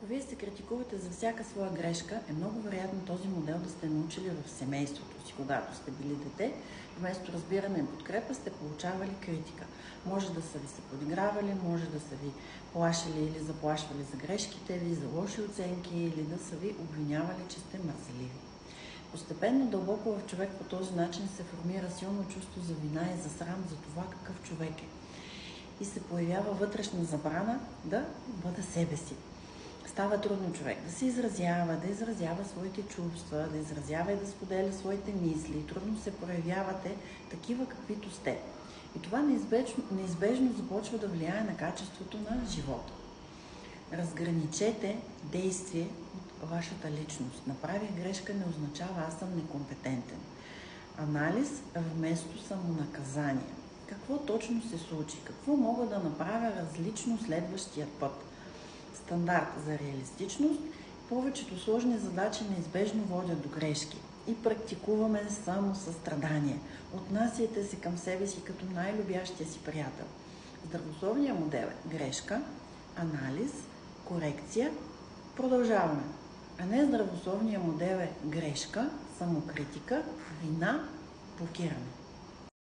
Ако вие се критикувате за всяка своя грешка, е много вероятно този модел да сте научили в семейството си, когато сте били дете. Вместо разбиране и подкрепа сте получавали критика. Може да са ви се подигравали, може да са ви плашили или заплашвали за грешките ви, за лоши оценки или да са ви обвинявали, че сте мързеливи. Постепенно дълбоко в човек по този начин се формира силно чувство за вина и за срам за това какъв човек е. И се появява вътрешна забрана да бъде себе си. Става трудно човек да се изразява своите чувства, да изразява и да споделя своите мисли. Трудно се проявявате такива каквито сте. И това неизбежно започва да влияе на качеството на живота. Разграничете действие от вашата личност. Направих грешка не означава аз съм некомпетентен. Анализ вместо самонаказание. Какво точно се случи? Какво мога да направя различно следващия път? Стандарт за реалистичност. Повечето сложни задачи неизбежно водят до грешки и практикуваме само състрадание. Отнасяйте се към себе си като най-любящия си приятел. Здравословният модел е грешка, анализ, корекция, продължаваме. А не здравословният модел е грешка, самокритика, вина, блокиране.